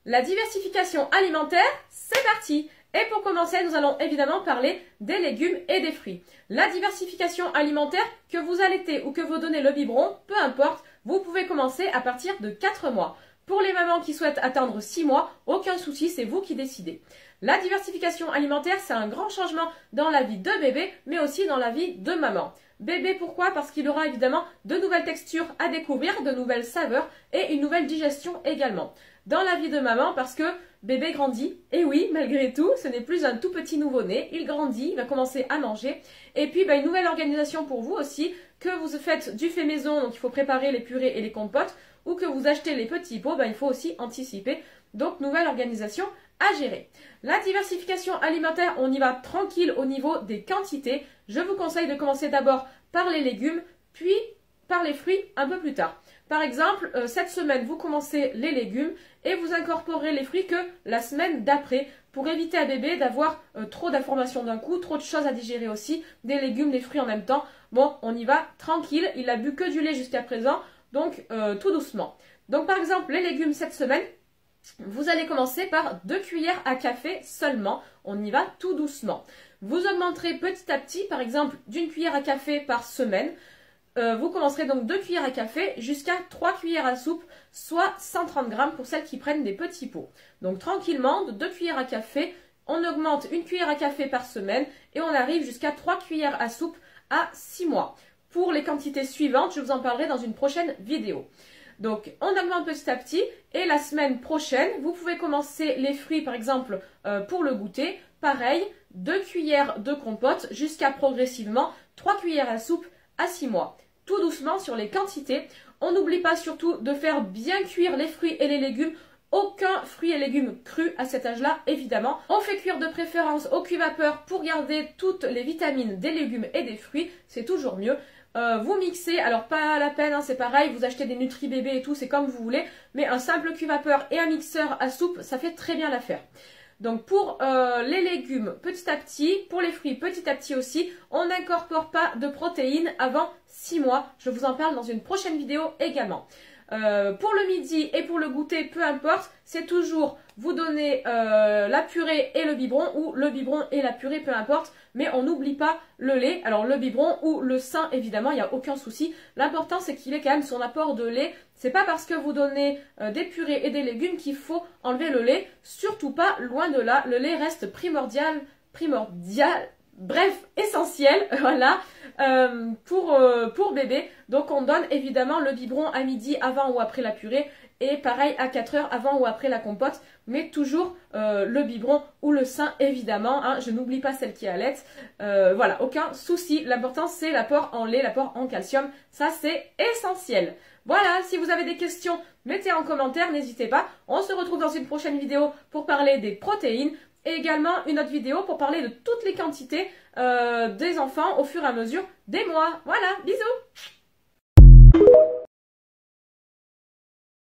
La diversification alimentaire, c'est parti! Et pour commencer, nous allons évidemment parler des légumes et des fruits. La diversification alimentaire, que vous allaitez ou que vous donnez le biberon, peu importe, vous pouvez commencer à partir de 4 mois. Pour les mamans qui souhaitent atteindre 6 mois, aucun souci, c'est vous qui décidez. La diversification alimentaire, c'est un grand changement dans la vie de bébé, mais aussi dans la vie de maman. Bébé, pourquoi? Parce qu'il aura évidemment de nouvelles textures à découvrir, de nouvelles saveurs et une nouvelle digestion également. Dans la vie de maman, parce que bébé grandit, et oui, malgré tout, ce n'est plus un tout petit nouveau-né, il grandit, il va commencer à manger. Et puis, une nouvelle organisation pour vous aussi, que vous faites du fait maison, donc il faut préparer les purées et les compotes, ou que vous achetez les petits pots, il faut aussi anticiper. Donc, nouvelle organisation à gérer. La diversification alimentaire, on y va tranquille au niveau des quantités. Je vous conseille de commencer d'abord par les légumes, puis par les fruits un peu plus tard. Par exemple, cette semaine, vous commencez les légumes et vous incorporez les fruits que la semaine d'après pour éviter à bébé d'avoir trop d'informations d'un coup, trop de choses à digérer aussi, des légumes, des fruits en même temps. Bon, on y va tranquille, il a bu que du lait jusqu'à présent, donc tout doucement. Donc par exemple, les légumes cette semaine, vous allez commencer par 2 cuillères à café seulement, on y va tout doucement. Vous augmenterez petit à petit, par exemple, d'1 cuillère à café par semaine. Vous commencerez donc 2 cuillères à café jusqu'à 3 cuillères à soupe, soit 130 grammes pour celles qui prennent des petits pots. Donc tranquillement, de 2 cuillères à café, on augmente 1 cuillère à café par semaine et on arrive jusqu'à 3 cuillères à soupe à 6 mois. Pour les quantités suivantes, je vous en parlerai dans une prochaine vidéo. Donc on augmente petit à petit et la semaine prochaine, vous pouvez commencer les fruits par exemple pour le goûter. Pareil, 2 cuillères de compote jusqu'à progressivement 3 cuillères à soupe à 6 mois. Tout doucement sur les quantités. On n'oublie pas surtout de faire bien cuire les fruits et les légumes. Aucun fruit et légumes crus à cet âge-là, évidemment. On fait cuire de préférence au cuit-vapeur pour garder toutes les vitamines des légumes et des fruits. C'est toujours mieux. Vous mixez, alors pas la peine, c'est pareil, vous achetez des Nutri-Bébé et tout, c'est comme vous voulez. Mais un simple cuit-vapeur et un mixeur à soupe, ça fait très bien l'affaire. Donc pour les légumes, petit à petit, pour les fruits, petit à petit aussi, on n'incorpore pas de protéines avant 6 mois. Je vous en parle dans une prochaine vidéo également. Pour le midi et pour le goûter, peu importe, c'est toujours vous donner la purée et le biberon, ou le biberon et la purée, peu importe, mais on n'oublie pas le lait. Alors le biberon ou le sein, évidemment, il n'y a aucun souci. L'important, c'est qu'il ait quand même son apport de lait. C'est pas parce que vous donnez des purées et des légumes qu'il faut enlever le lait, surtout pas, loin de là. Le lait reste primordial, bref, essentiel, voilà, pour bébé. Donc on donne évidemment le biberon à midi avant ou après la purée et pareil à 4 heures avant ou après la compote, mais toujours le biberon ou le sein évidemment, hein, je n'oublie pas celle qui allaite, voilà, aucun souci. L'important c'est l'apport en lait, l'apport en calcium, ça c'est essentiel. Voilà, si vous avez des questions, mettez en commentaire, n'hésitez pas. On se retrouve dans une prochaine vidéo pour parler des protéines. Et également une autre vidéo pour parler de toutes les quantités des enfants au fur et à mesure des mois. Voilà, bisous!